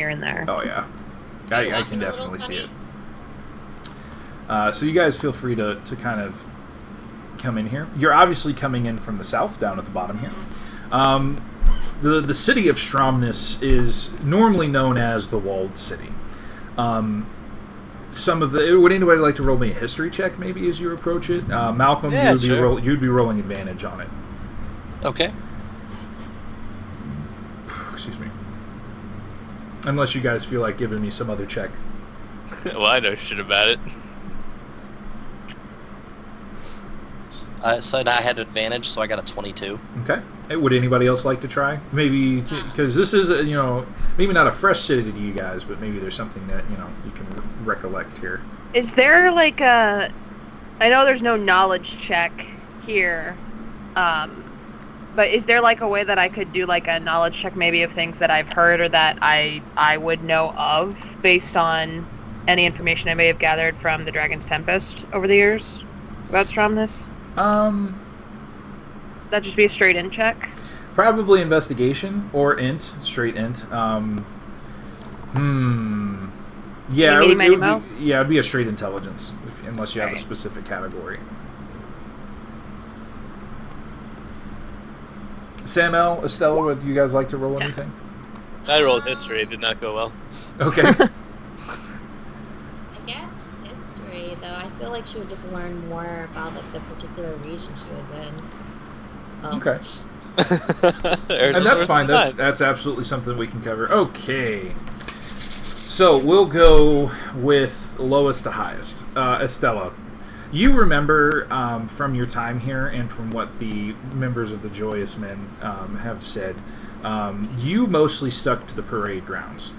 here and there. Oh, yeah. I can definitely see it. So you guys feel free to kind of come in here. You're obviously coming in from the south, down at the bottom here. The city of Stromness is normally known as the Walled City. Would anybody like to roll me a history check, maybe, as you approach it? Malcolm, you'd be rolling advantage on it. Okay. Excuse me. Unless you guys feel like giving me some other check. Well, I know shit about it. So I had advantage, so I got a 22. Okay. Hey, would anybody else like to try? Maybe, because this is, maybe not a fresh city to you guys, but maybe there's something that, you can recollect here. Is there, like, I know there's no knowledge check here, but is there, like, a way that I could do, like, a knowledge check maybe of things that I've heard or that I would know of based on any information I may have gathered from the Dragon's Tempest over the years about Stromness? That'd just be a straight in check? Probably investigation or int, straight int. Yeah, it'd be a straight intelligence, unless you have a specific category. Samael, Estella, would you guys like to roll anything? I rolled history. It did not go well. Okay. I guess history, though. I feel like she would just learn more about like the particular region she was in. Okay. And that's fine. That's absolutely something we can cover. Okay. So we'll go with lowest to highest. Estella, you remember from your time here and from what the members of the Joyous Men have said, you mostly stuck to the parade grounds,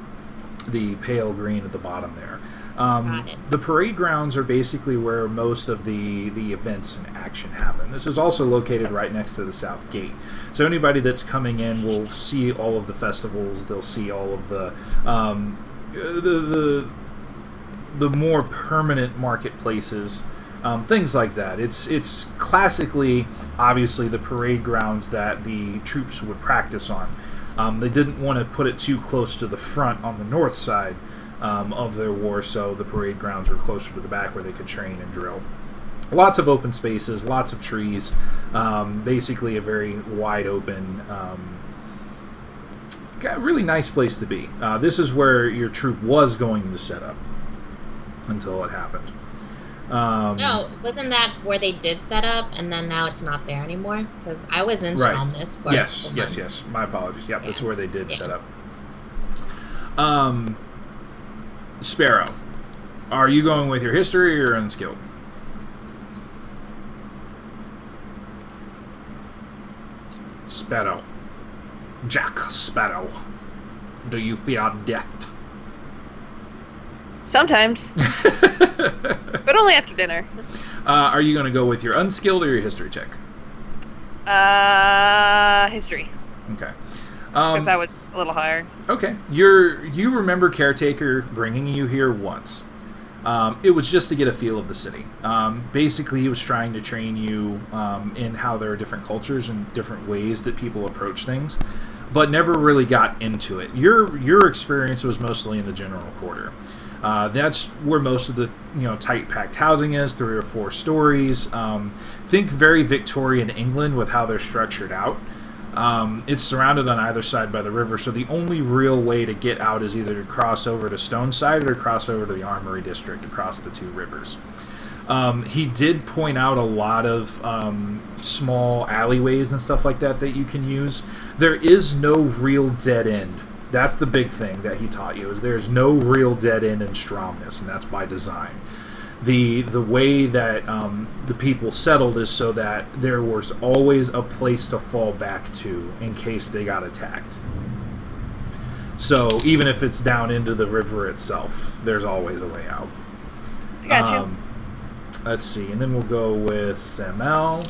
the pale green at the bottom there. The parade grounds are basically where most of the events and action happen. This is also located right next to the south gate. So anybody that's coming in will see all of the festivals. They'll see all of the more permanent marketplaces, things like that. It's classically, obviously, the parade grounds that the troops would practice on. They didn't want to put it too close to the front on the north side of their war, so the parade grounds were closer to the back where they could train and drill. Lots of open spaces, lots of trees, basically a very wide open, really nice place to be. This is where your troop was going to set up until it happened. No, wasn't that where they did set up, and then now it's not there anymore? Because I was in Stromness. Yes. My apologies. Yep, that's where they did set up. Sparrow, are you going with your history or unskilled? Sparrow. Jack Sparrow. Do you fear death? Sometimes. But only after dinner. Are you going to go with your unskilled or your history check? History. Okay. Because that was a little higher. Okay. You remember Caretaker bringing you here once. It was just to get a feel of the city. Basically, he was trying to train you in how there are different cultures and different ways that people approach things, but never really got into it. Your experience was mostly in the general quarter. That's where most of the tight-packed housing is, 3 or 4 stories. Think very Victorian England with how they're structured out. It's surrounded on either side by the river, so the only real way to get out is either to cross over to Stoneside or cross over to the Armory District across the 2 rivers. He did point out a lot of small alleyways and stuff like that you can use. There is no real dead end. That's the big thing that he taught you, is there's no real dead end in Stromness, and that's by design. The way that the people settled is so that there was always a place to fall back to in case they got attacked. So even if it's down into the river itself, there's always a way out. I got you. Let's see, and then we'll go with Samael.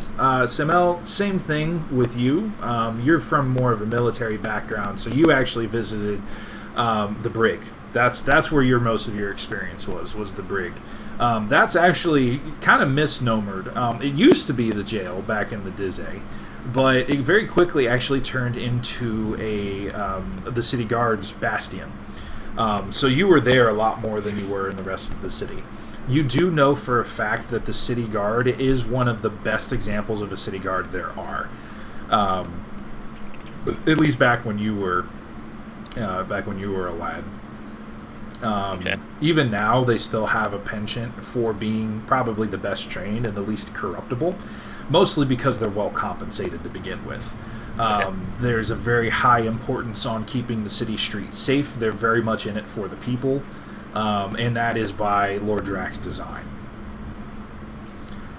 Samael, same thing with you. You're from more of a military background, so you actually visited the brig. That's where most of your experience was the brig. That's actually kind of misnomered. It used to be the jail back in the Dizay, but it very quickly actually turned into the city guard's bastion. So you were there a lot more than you were in the rest of the city. You do know for a fact that the city guard is one of the best examples of a city guard there are. At least back when you were a lad. Okay. Even now, they still have a penchant for being probably the best trained and the least corruptible, mostly because they're well compensated to begin with. There's a very high importance on keeping the city streets safe. They're very much in it for the people, and that is by Lord Drax's design.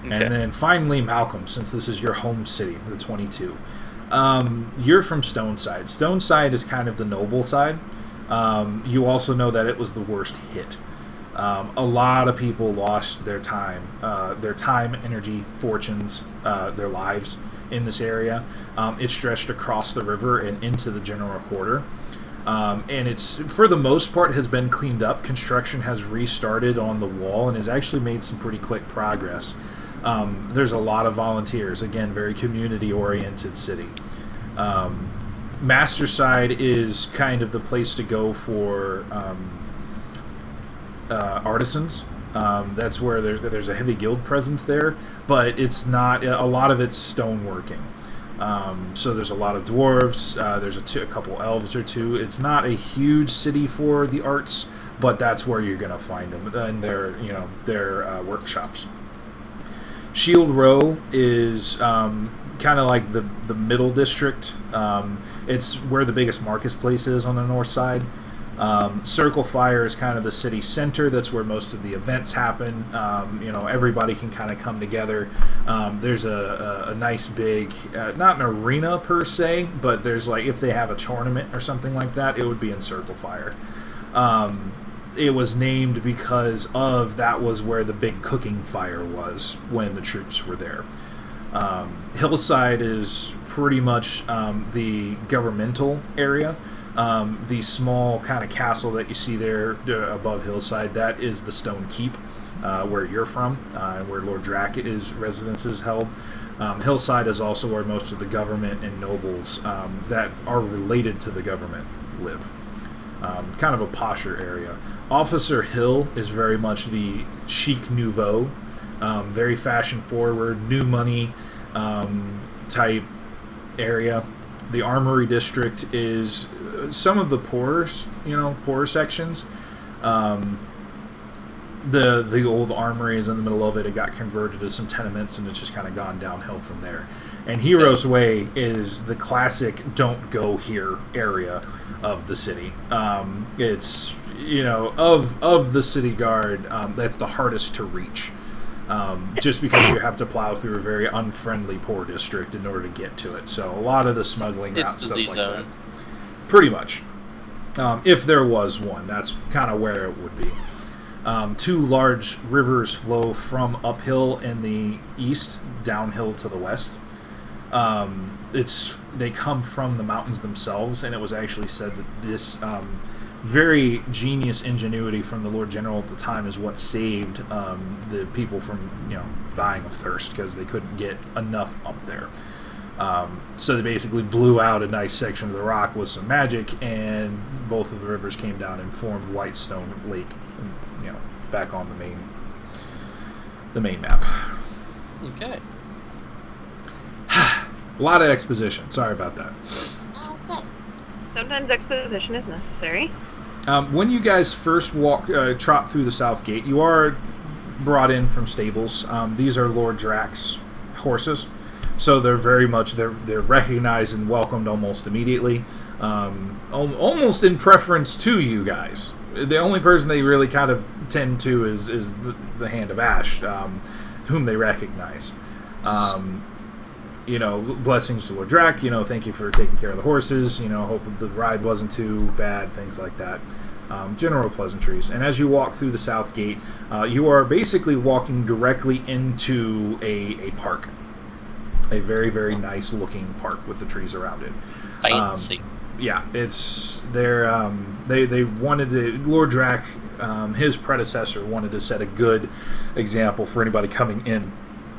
Okay. And then finally, Malcolm, since this is your home city, the 22. You're from Stoneside. Stoneside is kind of the noble side. You also know that it was the worst hit. A lot of people lost their time, energy, fortunes, their lives in this area. It stretched across the river and into the general quarter. And it's, for the most part, has been cleaned up. Construction has restarted on the wall and has actually made some pretty quick progress. There's a lot of volunteers. Again, very community-oriented city. Masterside is kind of the place to go for artisans. That's where there's a heavy guild presence there, but it's not a lot of it's stoneworking. So there's a lot of dwarves. There's a couple elves or two. It's not a huge city for the arts, but that's where you're gonna find them in their workshops. Shield Row is kind of like the middle district. It's where the biggest marketplace is on the north side. Circle Fire is kind of the city center. That's where most of the events happen. Everybody can kind of come together. There's a nice big, not an arena per se, but there's like, if they have a tournament or something like that, it would be in Circle Fire. It was named because that was where the big cooking fire was when the troops were there. Hillside is pretty much the governmental area. The small kind of castle that you see there above Hillside, that is the Stone Keep, where you're from, and where Lord Drake's residence is held. Hillside is also where most of the government and nobles that are related to the government live. Kind of a posher area. Officer Hill is very much the chic nouveau, very fashion forward, new money type area. The Armory District is some of the poorer sections. The old armory is in the middle of it. It got converted to some tenements, and it's just kind of gone downhill from there. And Heroes Way is the classic "don't go here" area of the city. It's of the city guard, that's the hardest to reach. Just because you have to plow through a very unfriendly poor district in order to get to it. So a lot of the smuggling routes, stuff like that. Pretty much. If there was one, that's kind of where it would be. Two large rivers flow from uphill in the east, downhill to the west. They come from the mountains themselves, and it was actually said that this very genius ingenuity from the Lord General at the time is what saved the people from dying of thirst, because they couldn't get enough up there. So they basically blew out a nice section of the rock with some magic, and both of the rivers came down and formed Whitestone Lake, back on the main map. Okay. A lot of exposition. Sorry about that. Oh, good. Sometimes exposition is necessary. When you guys first trot through the south gate, you are brought in from stables. These are Lord Drax's horses, so they're very much they're recognized and welcomed almost immediately, almost in preference to you guys. The only person they really kind of tend to is the Hand of Ash, whom they recognize. Blessings to Lord Drac, thank you for taking care of the horses, hope the ride wasn't too bad, things like that. General pleasantries. And as you walk through the south gate, you are basically walking directly into a park. A very, very nice looking park with the trees around it. Fancy. Yeah, it's they wanted to, Lord Drac, his predecessor, wanted to set a good example for anybody coming in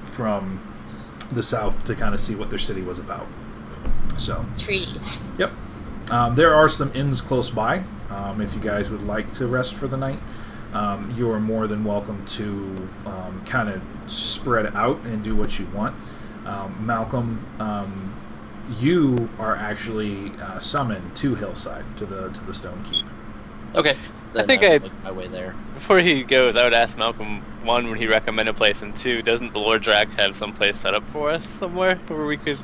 from the south to kind of see what their city was about. So Trees. Yep. There are some inns close by. if you guys would like to rest for the night. You are more than welcome to kind of spread out and do what you want. Malcolm, you are actually summoned to Hillside, to the Stone Keep. Okay. I think I'd make my way there. Before he goes, I would ask Malcolm, one, would he recommend a place, and two, doesn't the Lord Drac have some place set up for us somewhere where we could,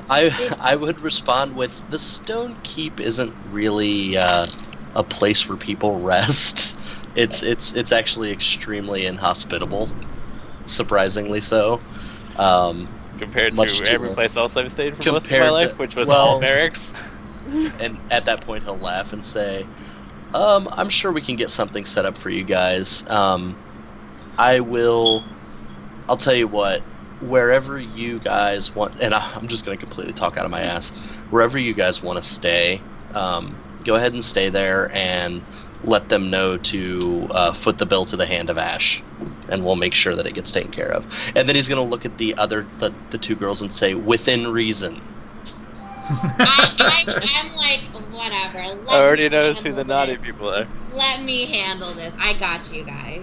I would respond with, the Stone Keep isn't really a place where people rest. It's actually extremely inhospitable, surprisingly so. Compared to every place else I've stayed for most of my life, which was all barracks. And at that point, he'll laugh and say, I'm sure we can get something set up for you guys. I'll tell you what, wherever you guys want, and I'm just going to completely talk out of my ass, wherever you guys want to stay, go ahead and stay there and let them know to foot the bill to the Hand of Ash, and we'll make sure that it gets taken care of. And then he's going to look at the two girls and say, within reason. I'm like, whatever. I already knows who the naughty people are. Let me handle this. I got you guys.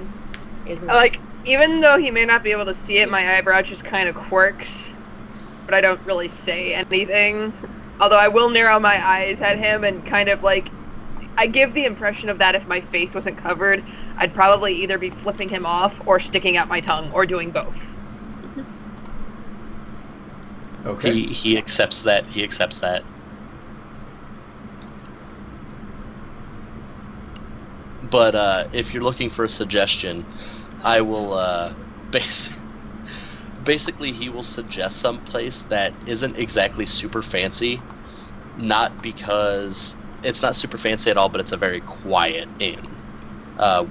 Even though he may not be able to see it, my eyebrow just kind of quirks, but I don't really say anything. Although I will narrow my eyes at him and kind of I give the impression of that if my face wasn't covered, I'd probably either be flipping him off or sticking out my tongue or doing both. Okay. He accepts that. But if you're looking for a suggestion, I will basically he will suggest some place that isn't exactly super fancy, not because it's not super fancy at all, but it's a very quiet inn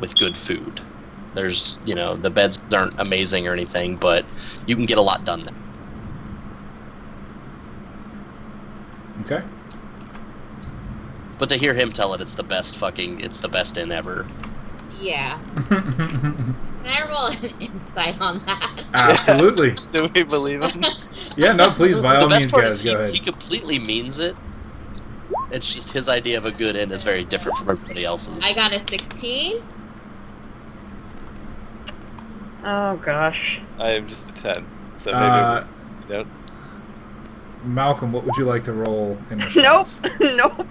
with good food. There's, the beds aren't amazing or anything, but you can get a lot done there. Okay. But to hear him tell it, it's the best inn ever. Yeah. Can I roll an insight on that? Absolutely. Do we believe him? Yeah, no, please, by all The means, best part guys, is go ahead. he completely means it. It's just his idea of a good inn is very different from everybody else's. I got a 16. Oh, gosh. I am just a 10, so maybe we don't. Malcolm, what would you like to roll in response? Nope.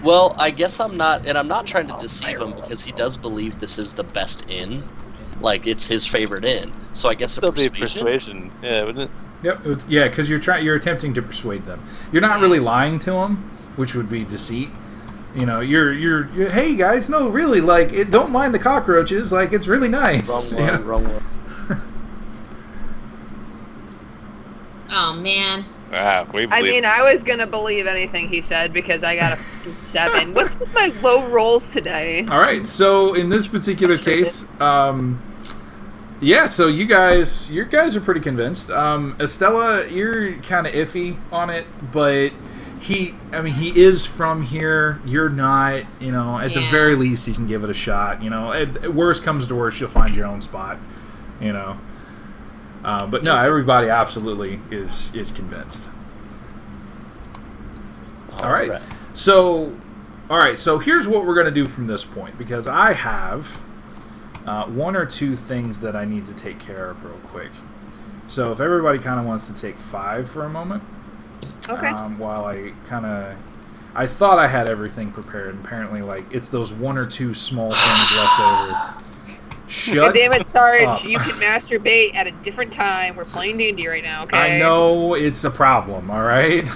Well, I guess I'm not trying to deceive him because he does believe this is the best inn. Like, it's his favorite inn. So I guess Still be persuasion, yeah, wouldn't it? Yep, because you're attempting to persuade them. You're not really lying to them, which would be deceit. You're hey guys, no, really, don't mind the cockroaches, it's really nice. Wrong one. Oh, man. Wow, we believe. I was gonna believe anything he said because I got a 7. What's with my low rolls today? All right, so in this particular case, yeah, so you guys are pretty convinced. Estella, you're kind of iffy on it, but he is from here. You're not, at the very least, you can give it a shot. At worst comes to worst, you'll find your own spot. But no, everybody absolutely is convinced. All right. So here's what we're going to do from this point, because I have one or two things that I need to take care of real quick. So if everybody kind of wants to take 5 for a moment. Okay. While I thought I had everything prepared. Apparently, it's those one or two small things left over. Shut damn it, Sarge! up. You can masturbate at a different time. We're playing D&D right now, okay? I know it's a problem. All right.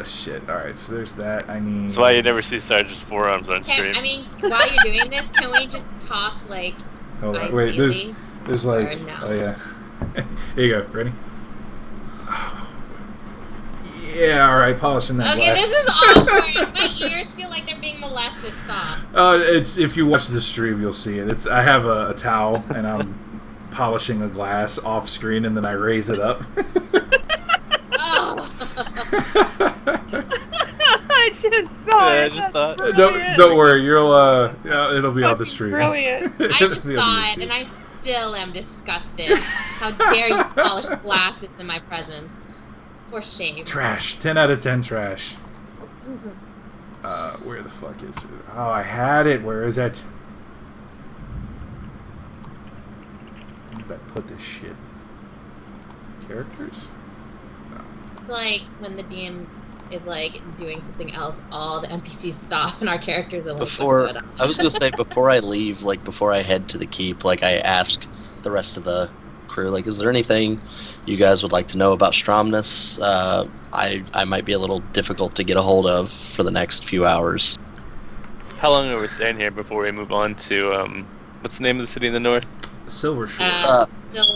Shit. All right. So there's that. I need. That's why you never see Sarge's forearms on stream. While you're doing this, can we just talk Hold on. Wait. There's no? Oh yeah. Here you go. Ready? Yeah, all right, polishing that glass. This is awkward. My ears feel like they're being molested. Stop. It's if you watch the stream, you'll see it. I have a towel and I'm polishing a glass off screen, and then I raise it up. Oh. I just saw it. I just saw it. Don't worry, it'll be on the stream. Brilliant. I just saw it, and I still am disgusted. How dare you polish glasses in my presence? For shame. Trash. 10 out of 10 trash. Where the fuck is it? Oh, I had it. Where is it? Where did I put this shit? Characters? It's like when the DM is like doing something else, all the NPCs stop and our characters are like, I was gonna say, before I leave, like before I head to the keep, like I ask the rest of the crew, like, is there anything you guys would like to know about Stromness? I might be a little difficult to get a hold of for the next few hours. How long are we staying here before we move on to what's the name of the city in the north? Silver Shore.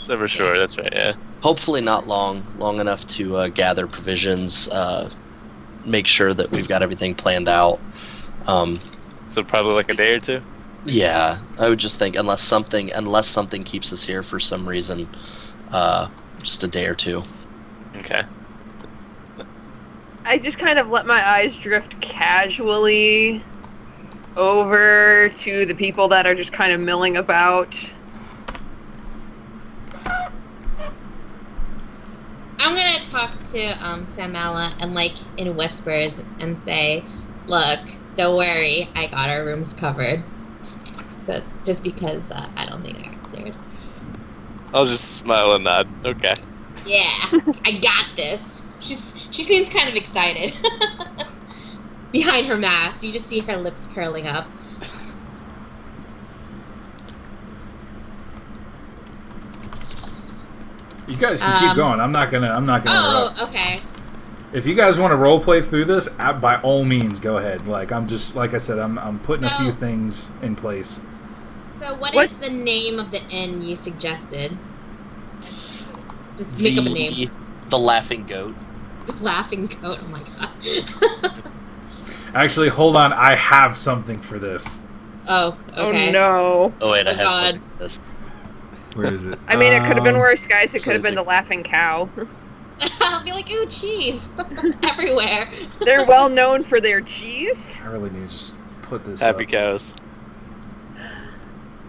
Silver Shore. That's right. Yeah. Hopefully not long enough to gather provisions, make sure that we've got everything planned out. So probably like a day or two. Yeah, I would just think unless something keeps us here for some reason, just a day or two. Okay. I just kind of let my eyes drift casually over to the people that are just kind of milling about. I'm gonna talk to Samael and like in whispers and say, "Look, don't worry, I got our rooms covered." So just because I don't think they're scared. I'll just smile and nod. Okay. Yeah, I got this. She seems kind of excited. Behind her mask, you just see her lips curling up. You guys can keep going. I'm not gonna interrupt. Oh, okay. If you guys want to role play through this, by all means, go ahead. Like I said, I'm putting a few things in place. So what is the name of the inn you suggested? Just make up a name. The Laughing Goat. The Laughing Goat. Oh my god. Actually, hold on. I have something for this. Oh, okay. Oh no. Oh wait, I Oh, have God. something for this. Where is it? I mean, it could have been worse, guys. It could have been crazy. the laughing cow. I'll be like, ooh, cheese everywhere. They're well known for their cheese. I really need to just put this Happy up. cows.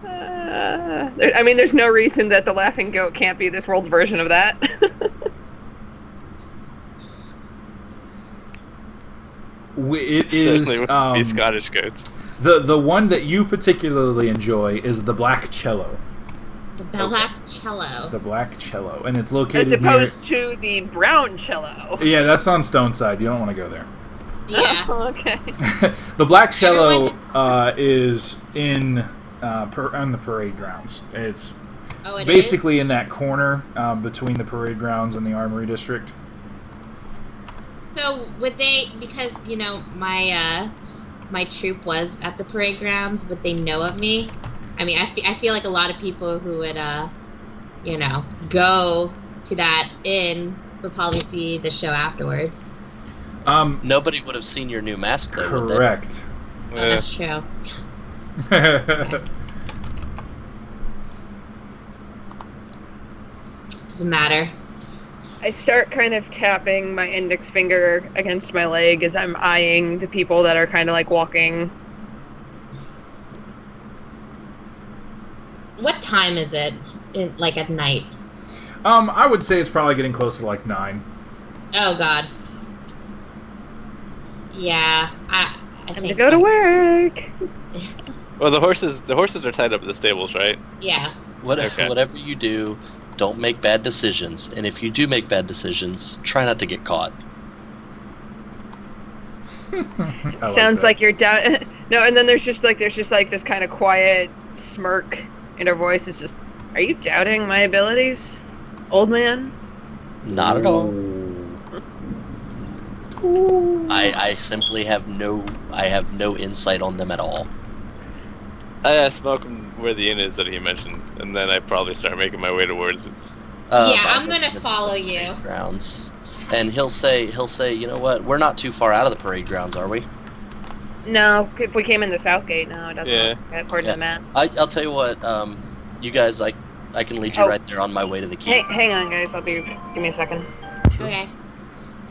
I mean, there's no reason that the laughing goat can't be this world's version of that. It is Certainly would be Scottish goats. the one that you particularly enjoy is the Black Chello. The Black Chello. The Black Cello, and it's As located opposed to the brown cello. Yeah, that's on Stoneside. You don't want to go there. Yeah. Oh, okay. The Black Cello Everyone is on the parade grounds. It's Oh, it basically in that corner between the parade grounds and the Armory District. So would they, because you know my troop was at the parade grounds, would they know of me? I mean, I feel like a lot of people who would go to that inn would probably see the show afterwards. Nobody would have seen your new mask, though, would they? Correct. Oh, that's true. Doesn't matter. I start kind of tapping my index finger against my leg as I'm eyeing the people that are kind of like walking. What time is it? Like at night? I would say it's probably getting close to like 9. Oh God. Yeah, I Time think to go to work. Well, the horses are tied up at the stables, right? Yeah. Whatever you do, don't make bad decisions. And if you do make bad decisions, try not to get caught. Sounds like you're down. No, and then there's just like this kind of quiet smirk in her voice. It's just, are you doubting my abilities, old man? Not at all. I simply have no insight on them at all. I asked Malcolm where the inn is that he mentioned, and then I probably start making my way towards it. Yeah, I'm gonna follow you. Grounds, and he'll say, you know what? We're not too far out of the parade grounds, are we? No, if we came in the south gate, no, it doesn't. Yeah. According to the map. I'll tell you what. You guys, I can lead you right there on my way to the keep. Hang on, guys. Give me a second. Okay.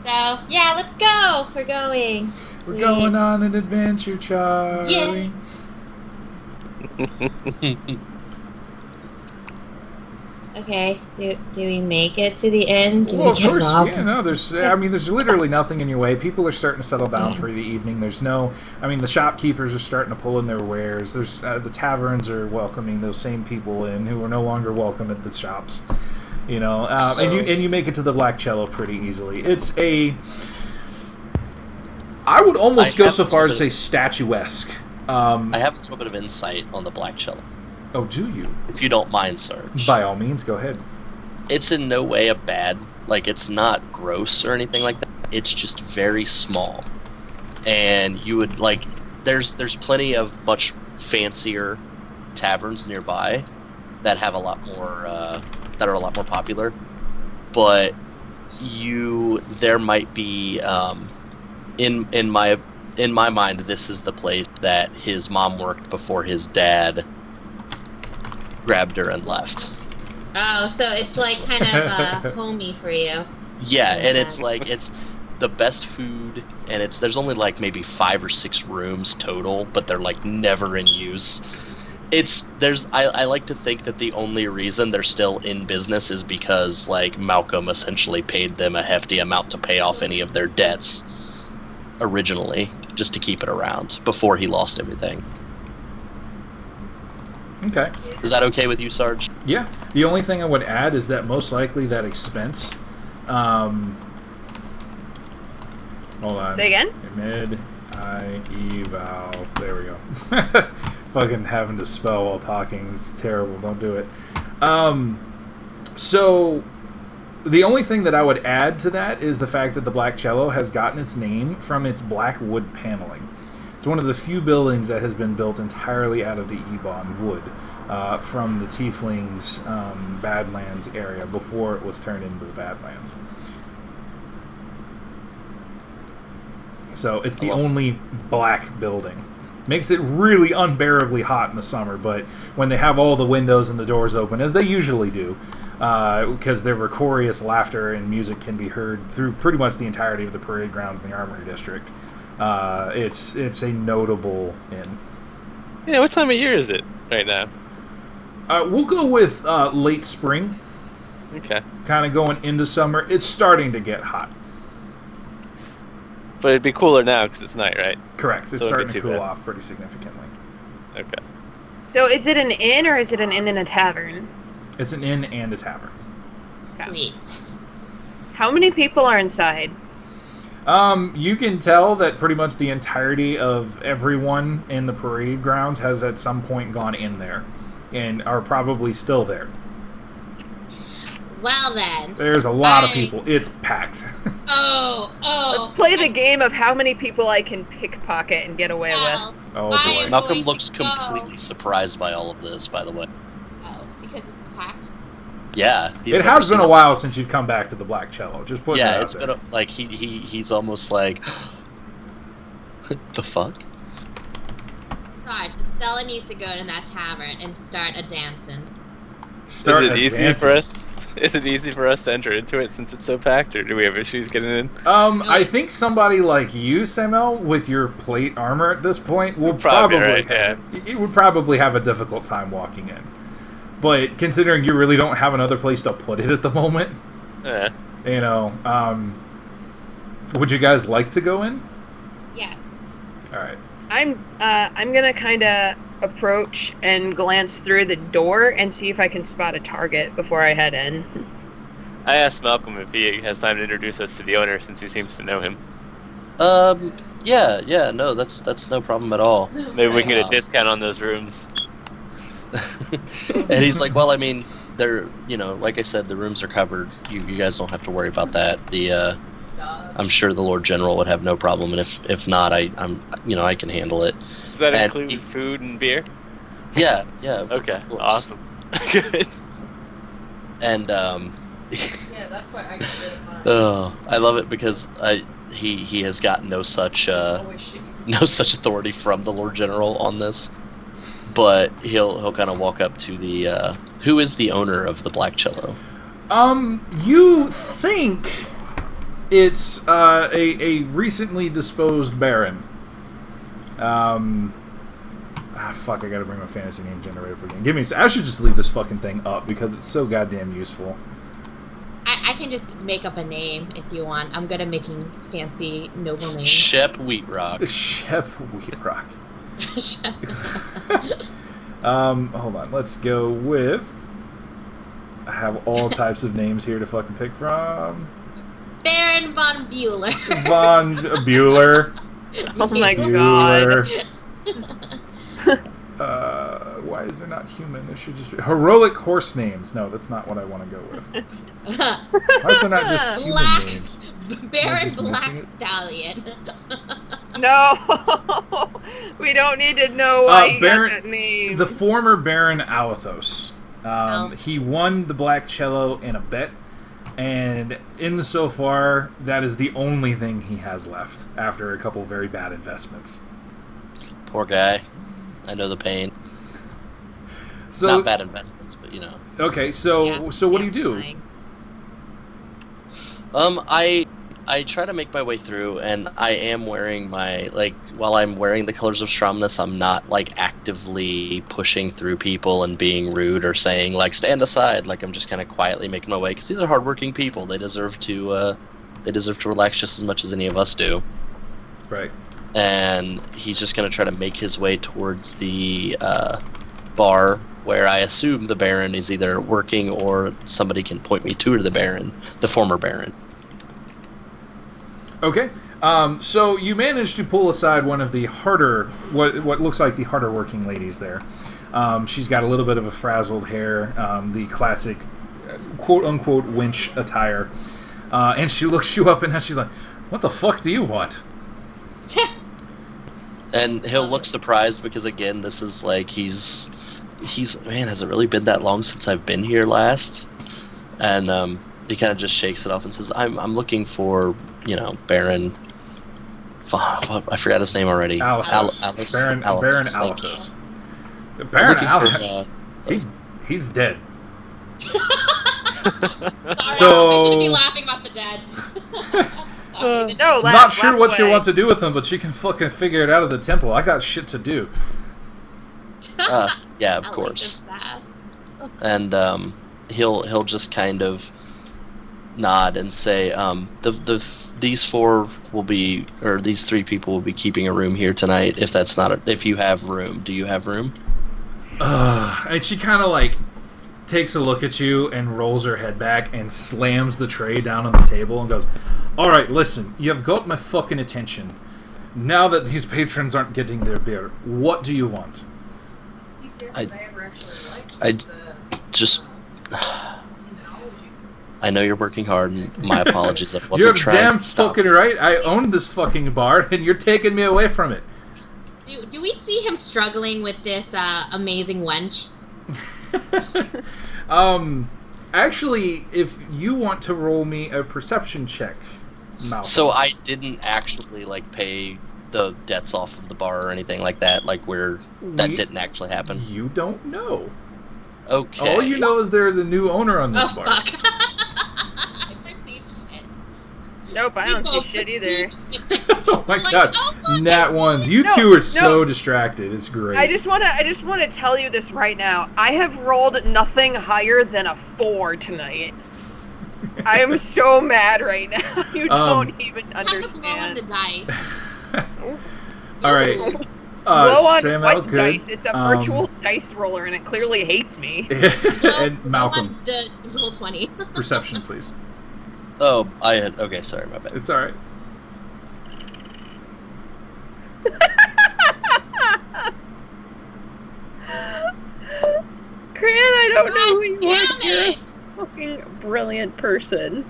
So yeah, let's go. We're going. We're going on an adventure, Charlie. Yeah. Okay. Do we make it to the inn? Do Well, we of get course, robbed? yeah, no, there's literally nothing in your way. People are starting to settle down for the evening. The shopkeepers are starting to pull in their wares. There's the taverns are welcoming those same people in who are no longer welcome at the shops. And you make it to the Black Chello pretty easily. I would almost go so far as to say statuesque. I have a little bit of insight on the Black Chello. Oh, do you? If you don't mind, Sarge. By all means, go ahead. It's in no way a bad, it's not gross or anything like that. It's just very small. And you would, there's plenty of much fancier taverns nearby that have a lot more, that are a lot more popular. But there might be, in my mind, this is the place that his mom worked before his dad grabbed her and left. Oh, so it's kind of homey for you. Yeah, and it's the best food, and there's only maybe 5 or 6 rooms total, but they're never in use. I like to think that the only reason they're still in business is because Malcolm essentially paid them a hefty amount to pay off any of their debts originally, just to keep it around before he lost everything. Okay. Is that okay with you, Sarge? Yeah. The only thing I would add is that most likely that expense. Hold on. Say again? Mid, I, E, vowel. There we go. Fucking having to spell while talking is terrible. Don't do it. So, the only thing that I would add to that is the fact that the Black Chello has gotten its name from its black wood paneling. It's one of the few buildings that has been built entirely out of the Ebon wood from the Tieflings' Badlands area before it was turned into the Badlands. So it's the only black building. Makes it really unbearably hot in the summer, but when they have all the windows and the doors open, as they usually do, because their raucous laughter and music can be heard through pretty much the entirety of the parade grounds in the Armory District. It's a notable inn. Yeah, what time of year is it right now? We'll go with late spring. Okay. Kind of going into summer. It's starting to get hot. But it'd be cooler now because it's night, right? Correct. It's So starting it'd to be too cool bad. off pretty significantly. Okay. So is it an inn or is it an inn and a tavern? It's an inn and a tavern. Sweet. How many people are inside? You can tell that pretty much the entirety of everyone in the parade grounds has at some point gone in there and are probably still there. Well then. There's a lot of people. It's packed. Oh. Let's play the game of how many people I can pickpocket and get away Well, with. Oh I boy. am Malcolm going to looks go. completely surprised by all of this, by the way. Oh, because it's packed. Yeah. It has been a while since you've come back to the Black Cello. Just putting Yeah, that it's out been there. he's almost like, the fuck? Sarge, Estella needs to go to that tavern and start a dancing. Start is it easy advancing. for us? Is it easy for us to enter into it since it's so packed, or do we have issues getting in? I think somebody like you, Samael, with your plate armor at this point, will Probably probably right, have, it would probably have a difficult time walking in. But considering you really don't have another place to put it at the moment, Yeah. would you guys like to go in? Yes. All right. I'm gonna kind of approach and glance through the door and see if I can spot a target before I head in. I asked Malcolm if he has time to introduce us to the owner since he seems to know him. Yeah, no, that's no problem at all. Maybe we can get a discount on those rooms. And he's like, well, I mean, they're, like I said, the rooms are covered. You guys don't have to worry about that. I'm sure the Lord General would have no problem, and if not, I can handle it. Does that And include food and beer? Yeah. Okay, of course. awesome. Good. And Yeah, that's why I get rid of mine. oh, I love it because he has got no such Always shit. no such authority from the Lord General on this, but he'll kind of walk up to the who is the owner of the Black Chello? You think it's a recently disposed baron. Fuck, I gotta bring my fantasy name generator up again. I should just leave this fucking thing up because it's so goddamn useful. I can just make up a name if you want. I'm good at making fancy, noble names. Shep Wheatrock. Shep Wheatrock. Hold on. Let's go with... I have all types of names here to fucking pick from. Baron von Bueller. Von Bueller. Oh my Bueller. god. Why is there not human? There should just be heroic horse names. No, that's not what I want to go with. Why is there not just human names? Baron Black Stallion. No, we don't need to know why he got that name. The former Baron Alathos. He won the Black Chello in a bet, and insofar, that is the only thing he has left after a couple very bad investments. Poor guy. I know the pain. So, not bad investments, but you know. Okay, so what do you do? I try to make my way through, and I am wearing my, while I'm wearing the colors of Stromness, I'm not, actively pushing through people and being rude or saying, stand aside. I'm just kind of quietly making my way, because these are hardworking people. They deserve to relax just as much as any of us do. Right. And he's just going to try to make his way towards the bar, where I assume the Baron is either working or somebody can point me to the Baron, the former Baron. Okay, so you managed to pull aside one of the harder, what looks like the harder working ladies there. She's got a little bit of a frazzled hair, the classic quote-unquote winch attire. And she looks you up and she's like, what the fuck do you want? And he'll look surprised because, again, this is he's man, has it really been that long since I've been here last? And he kind of just shakes it off and says, I'm looking for, Baron... I forgot his name already. Alice. Baron Alice. Baron Alice. He's dead. So... I shouldn't be laughing about the dead. No, not sure what you want to do with him, but you can fucking figure it out of the temple. I got shit to do. Yeah, of course. And he'll just kind of nod and say, these four will be, or these three people will be keeping a room here tonight. If that's not, if you have room, do you have room? And she kind of takes a look at you and rolls her head back and slams the tray down on the table and goes, all right, listen, you've got my fucking attention. Now that these patrons aren't getting their beer, what do you want? I just... I know you're working hard, and my apologies. I wasn't trying to You're damn fucking right. I own this fucking bar, and you're taking me away from it. Do we see him struggling with this amazing wench? Actually, if you want to roll me a perception check, Malcolm. So I didn't actually pay the debts off of the bar or anything like that. That didn't actually happen. You don't know. Okay. All you know is there's a new owner on this bar. Fuck. I've seen shit. Nope, I don't see shit either. Oh my god, nat ones. You two are so distracted. It's great. I just want to tell you this right now. I have rolled nothing higher than a 4 tonight. I am so mad right now. You don't even understand. Blow on the dice. All right. Blow on Samael, what good. dice? It's a virtual dice roller, and it clearly hates me. And Malcolm. The roll 20. Perception, please. Oh, okay, sorry, my bad. It's alright. Cran, I don't know who you are. Damn it! You're a fucking brilliant person.